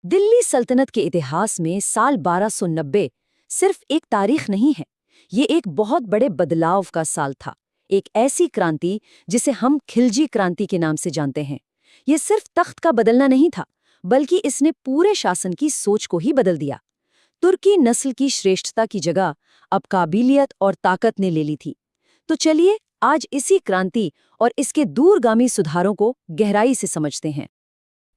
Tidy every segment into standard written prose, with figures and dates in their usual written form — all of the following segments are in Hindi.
दिल्ली सल्तनत के इतिहास में साल 1290 सिर्फ एक तारीख नहीं है, ये एक बहुत बड़े बदलाव का साल था। एक ऐसी क्रांति जिसे हम खिलजी क्रांति के नाम से जानते हैं। ये सिर्फ तख्त का बदलना नहीं था, बल्कि इसने पूरे शासन की सोच को ही बदल दिया। तुर्की नस्ल की श्रेष्ठता की जगह अब काबिलियत और ताकत ने ले ली थी। तो चलिए आज इसी क्रांति और इसके दूरगामी सुधारों को गहराई से समझते हैं।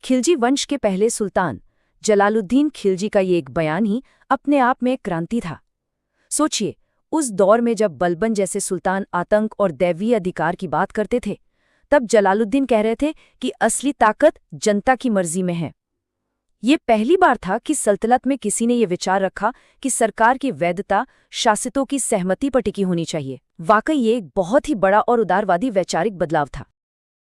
खिलजी वंश के पहले सुल्तान जलालुद्दीन खिलजी का ये एक बयान ही अपने आप में एक क्रांति था। सोचिए, उस दौर में जब बलबन जैसे सुल्तान आतंक और दैवीय अधिकार की बात करते थे, तब जलालुद्दीन कह रहे थे कि असली ताकत जनता की मर्जी में है। ये पहली बार था कि सल्तनत में किसी ने ये विचार रखा कि सरकार की वैधता शासितों की सहमति पर टिकी होनी चाहिए। वाकई ये एक बहुत ही बड़ा और उदारवादी वैचारिक बदलाव था।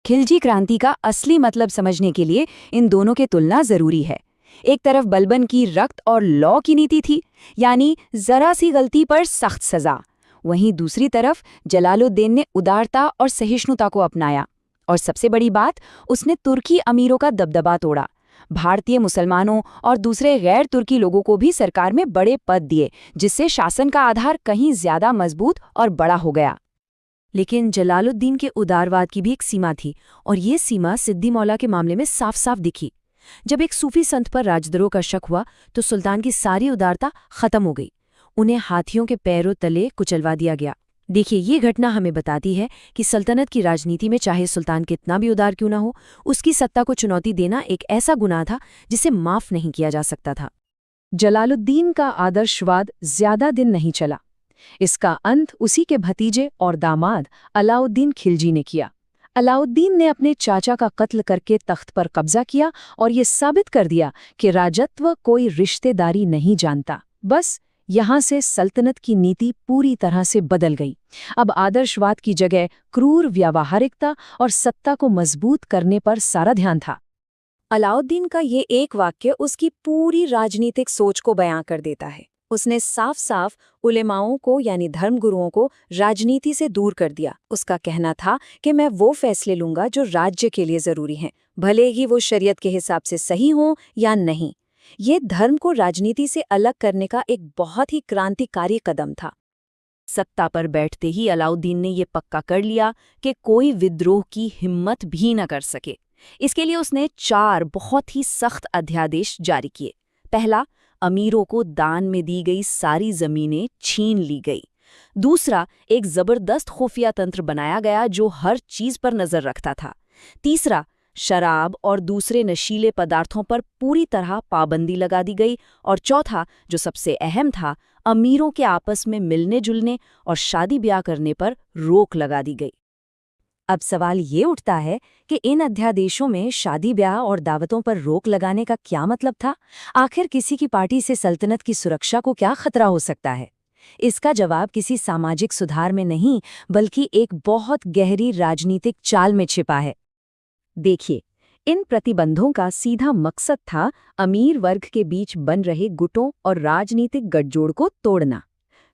खिलजी क्रांति का असली मतलब समझने के लिए इन दोनों की तुलना जरूरी है। एक तरफ बलबन की रक्त और लॉ की नीति थी, यानी जरा सी गलती पर सख्त सजा। वहीं दूसरी तरफ जलालुद्दीन ने उदारता और सहिष्णुता को अपनाया। और सबसे बड़ी बात, उसने तुर्की अमीरों का दबदबा तोड़ा। भारतीय मुसलमानों और दूसरे गैर तुर्की लोगों को भी सरकार में बड़े पद दिए, जिससे शासन का आधार कहीं ज्यादा मजबूत और बड़ा हो गया। लेकिन जलालुद्दीन के उदारवाद की भी एक सीमा थी, और ये सीमा सिद्दी मौला के मामले में साफ साफ दिखी। जब एक सूफी संत पर राजद्रोह का शक हुआ तो सुल्तान की सारी उदारता खत्म हो गई। उन्हें हाथियों के पैरों तले कुचलवा दिया गया। देखिए, ये घटना हमें बताती है कि सल्तनत की राजनीति में चाहे सुल्तान कितना भी उदार क्यों ना हो, उसकी सत्ता को चुनौती देना एक ऐसा गुनाह था जिसे माफ नहीं किया जा सकता था। जलालुद्दीन का आदर्शवाद ज्यादा दिन नहीं चला। इसका अंत उसी के भतीजे और दामाद अलाउद्दीन खिलजी ने किया। अलाउद्दीन ने अपने चाचा का कत्ल करके तख्त पर कब्जा किया और ये साबित कर दिया कि राजत्व कोई रिश्तेदारी नहीं जानता। बस यहाँ से सल्तनत की नीति पूरी तरह से बदल गई। अब आदर्शवाद की जगह क्रूर व्यावहारिकता और सत्ता को मजबूत करने पर सारा ध्यान था। अलाउद्दीन का ये एक वाक्य उसकी पूरी राजनीतिक सोच को बयां कर देता है। उसने साफ साफ उलेमाओं को यानी धर्मगुरुओं को राजनीति से दूर कर दिया। उसका कहना था कि मैं वो फैसले लूंगा जो राज्य के लिए जरूरी हैं, भले ही वो शरीयत के हिसाब से सही हों या नहीं। ये धर्म को राजनीति से अलग करने का एक बहुत ही क्रांतिकारी कदम था। सत्ता पर बैठते ही अलाउद्दीन ने ये पक्का कर लिया कि कोई विद्रोह की हिम्मत भी न कर सके। इसके लिए उसने 4 बहुत ही सख्त अध्यादेश जारी किए। पहला, अमीरों को दान में दी गई सारी जमीनें छीन ली गई। दूसरा, एक जबरदस्त खुफिया तंत्र बनाया गया जो हर चीज पर नजर रखता था। तीसरा, शराब और दूसरे नशीले पदार्थों पर पूरी तरह पाबंदी लगा दी गई। और चौथा, जो सबसे अहम था, अमीरों के आपस में मिलने जुलने और शादी ब्याह करने पर रोक लगा दी गई। अब सवाल ये उठता है कि इन अध्यादेशों में शादी ब्याह और दावतों पर रोक लगाने का क्या मतलब था? आखिर किसी की पार्टी से सल्तनत की सुरक्षा को क्या खतरा हो सकता है? इसका जवाब किसी सामाजिक सुधार में नहीं, बल्कि एक बहुत गहरी राजनीतिक चाल में छिपा है। देखिए, इन प्रतिबंधों का सीधा मकसद था अमीर वर्ग के बीच बन रहे गुटों और राजनीतिक गठजोड़ को तोड़ना।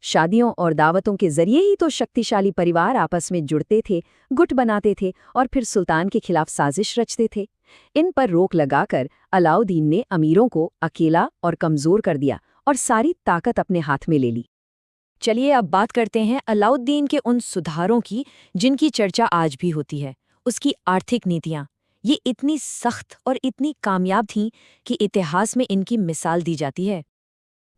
शादियों और दावतों के जरिए ही तो शक्तिशाली परिवार आपस में जुड़ते थे, गुट बनाते थे और फिर सुल्तान के खिलाफ साजिश रचते थे। इन पर रोक लगाकर अलाउद्दीन ने अमीरों को अकेला और कमजोर कर दिया और सारी ताकत अपने हाथ में ले ली। चलिए अब बात करते हैं अलाउद्दीन के उन सुधारों की जिनकी चर्चा आज भी होती है। उसकी आर्थिक नीतियां ये इतनी सख्त और इतनी कामयाब थीं कि इतिहास में इनकी मिसाल दी जाती है।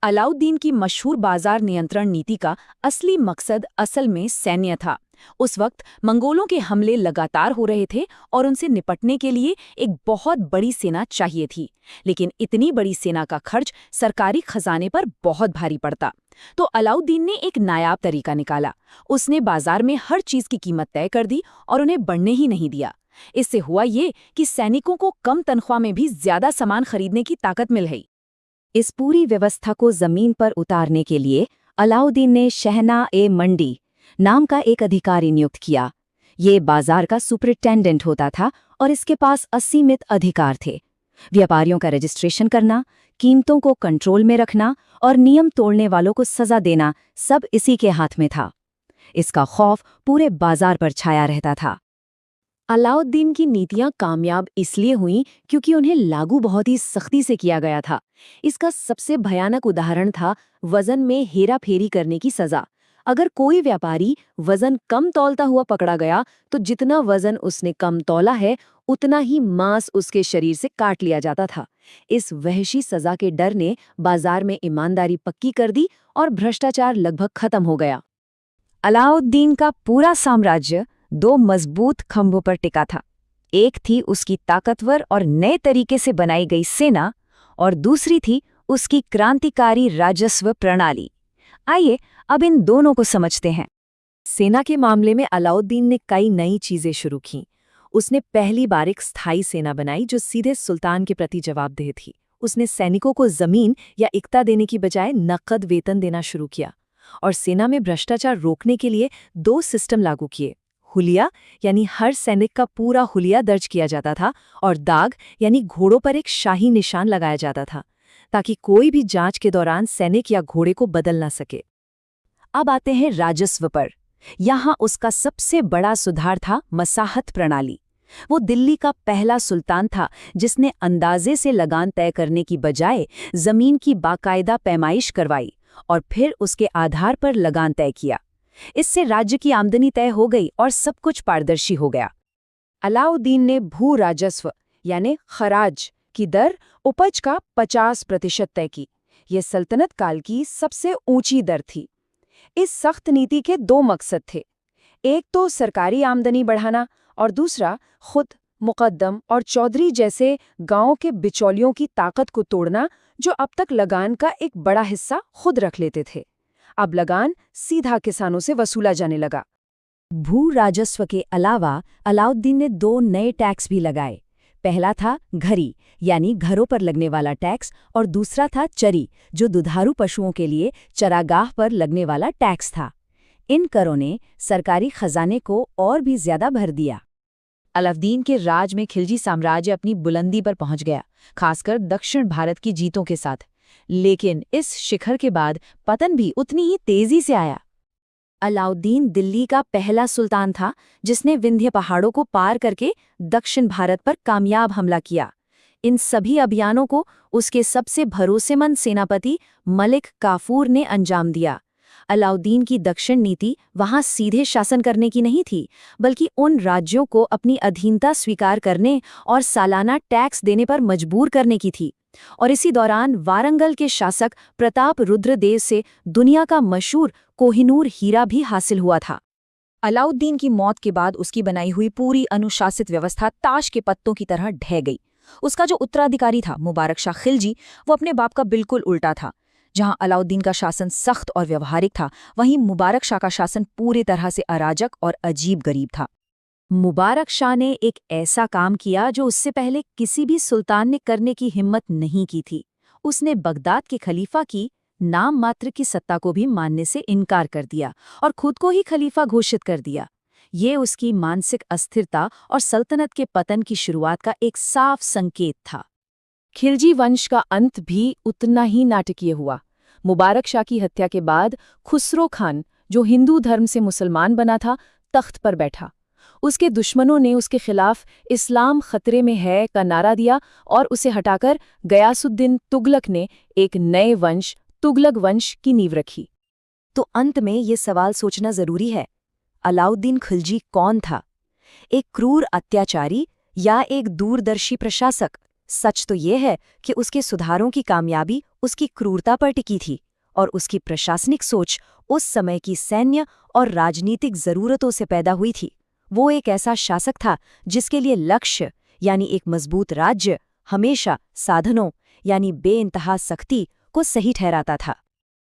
अलाउद्दीन की मशहूर बाजार नियंत्रण नीति का असली मकसद असल में सैन्य था। उस वक्त मंगोलों के हमले लगातार हो रहे थे और उनसे निपटने के लिए एक बहुत बड़ी सेना चाहिए थी। लेकिन इतनी बड़ी सेना का खर्च सरकारी खजाने पर बहुत भारी पड़ता। तो अलाउद्दीन ने एक नायाब तरीका निकाला। उसने बाजार में हर चीज की कीमत तय कर दी और उन्हें बढ़ने ही नहीं दिया। इससे हुआ ये कि सैनिकों को कम तनख्वाह में भी ज्यादा सामान खरीदने की ताकत मिल गई। इस पूरी व्यवस्था को जमीन पर उतारने के लिए अलाउद्दीन ने शहना-ए-मंडी नाम का एक अधिकारी नियुक्त किया। ये बाजार का सुपरिटेंडेंट होता था और इसके पास असीमित अधिकार थे। व्यापारियों का रजिस्ट्रेशन करना, कीमतों को कंट्रोल में रखना और नियम तोड़ने वालों को सजा देना सब इसी के हाथ में था। इसका खौफ पूरे बाजार पर छाया रहता था। अलाउद्दीन की नीतियां कामयाब इसलिए हुईं क्योंकि उन्हें लागू बहुत ही सख्ती से किया गया था। इसका सबसे भयानक उदाहरण था वजन में हेराफेरी करने की सजा। अगर कोई व्यापारी वजन कम तौलता हुआ पकड़ा गया तो जितना वजन उसने कम तौला है उतना ही मांस उसके शरीर से काट लिया जाता था। इस वहशी सजा के डर ने बाजार में ईमानदारी पक्की कर दी और भ्रष्टाचार लगभग खत्म हो गया। अलाउद्दीन का पूरा साम्राज्य दो मजबूत खंभों पर टिका था। एक थी उसकी ताकतवर और नए तरीके से बनाई गई सेना और दूसरी थी उसकी क्रांतिकारी राजस्व प्रणाली। आइए अब इन दोनों को समझते हैं। सेना के मामले में अलाउद्दीन ने कई नई चीजें शुरू की। उसने पहली बार एक स्थायी सेना बनाई जो सीधे सुल्तान के प्रति जवाबदेह थी। उसने सैनिकों को जमीन या इक्ता देने की बजाय नकद वेतन देना शुरू किया और सेना में भ्रष्टाचार रोकने के लिए 2 सिस्टम लागू किए। हुलिया यानी हर सैनिक का पूरा हुलिया दर्ज किया जाता था और दाग यानी घोड़ों पर एक शाही निशान लगाया जाता था ताकि कोई भी जांच के दौरान सैनिक या घोड़े को बदल ना सके। अब आते हैं राजस्व पर। यहाँ उसका सबसे बड़ा सुधार था मसाहत प्रणाली। वो दिल्ली का पहला सुल्तान था जिसने अंदाजे से लगान तय करने की बजाय जमीन की बाकायदा पैमाइश करवाई और फिर उसके आधार पर लगान तय किया। इससे राज्य की आमदनी तय हो गई और सब कुछ पारदर्शी हो गया। अलाउद्दीन ने भू राजस्व यानी खराज की दर उपज का 50% तय की। यह सल्तनत काल की सबसे ऊंची दर थी। इस सख्त नीति के 2 मकसद थे। एक तो सरकारी आमदनी बढ़ाना और दूसरा खुद मुकद्दम और चौधरी जैसे गांव के बिचौलियों की ताकत को तोड़ना जो अब तक लगान का एक बड़ा हिस्सा खुद रख लेते थे। अब लगान सीधा किसानों से वसूला जाने लगा। भू राजस्व के अलावा अलाउद्दीन ने 2 नए टैक्स भी लगाए। पहला था घरी यानी घरों पर लगने वाला टैक्स और दूसरा था चरी जो दुधारू पशुओं के लिए चरागाह पर लगने वाला टैक्स था। इन करों ने सरकारी खजाने को और भी ज्यादा भर दिया। अलाउद्दीन के राज में खिलजी साम्राज्य अपनी बुलंदी पर पहुंच गया, खासकर दक्षिण भारत की जीतों के साथ। लेकिन इस शिखर के बाद पतन भी उतनी ही तेजी से आया। अलाउद्दीन दिल्ली का पहला सुल्तान था जिसने विंध्य पहाड़ों को पार करके दक्षिण भारत पर कामयाब हमला किया। इन सभी अभियानों को उसके सबसे भरोसेमंद सेनापति मलिक काफूर ने अंजाम दिया। अलाउद्दीन की दक्षिण नीति वहां सीधे शासन करने की नहीं थी, बल्कि उन राज्यों को अपनी अधीनता स्वीकार करने और सालाना टैक्स देने पर मजबूर करने की थी। और इसी दौरान वारंगल के शासक प्रताप रुद्रदेव से दुनिया का मशहूर कोहिनूर हीरा भी हासिल हुआ था। अलाउद्दीन की मौत के बाद उसकी बनाई हुई पूरी अनुशासित व्यवस्था ताश के पत्तों की तरह ढह गई। उसका जो उत्तराधिकारी था मुबारक शाह खिलजी, वो अपने बाप का बिल्कुल उल्टा था। जहां अलाउद्दीन का शासन सख्त और व्यवहारिक था, वहीं मुबारक शाह का शासन पूरी तरह से अराजक और अजीब गरीब था। मुबारक शाह ने एक ऐसा काम किया जो उससे पहले किसी भी सुल्तान ने करने की हिम्मत नहीं की थी। उसने बगदाद के खलीफा की नाम मात्र की सत्ता को भी मानने से इनकार कर दिया और खुद को ही खलीफा घोषित कर दिया। ये उसकी मानसिक अस्थिरता और सल्तनत के पतन की शुरुआत का एक साफ संकेत था। खिलजी वंश का अंत भी उतना ही नाटकीय हुआ। मुबारक शाह की हत्या के बाद खुसरो खान, जो हिंदू धर्म से मुसलमान बना था, तख्त पर बैठा। उसके दुश्मनों ने उसके खिलाफ इस्लाम खतरे में है का नारा दिया और उसे हटाकर गयासुद्दीन तुगलक ने एक नए वंश तुगलक वंश की नींव रखी। तो अंत में ये सवाल सोचना जरूरी है, अलाउद्दीन खिलजी कौन था? एक क्रूर अत्याचारी या एक दूरदर्शी प्रशासक? सच तो ये है कि उसके सुधारों की कामयाबी उसकी क्रूरता पर टिकी थी और उसकी प्रशासनिक सोच उस समय की सैन्य और राजनीतिक जरूरतों से पैदा हुई थी। वो एक ऐसा शासक था जिसके लिए लक्ष्य यानी एक मजबूत राज्य हमेशा साधनों यानी बेइंतहा सख्ती को सही ठहराता था।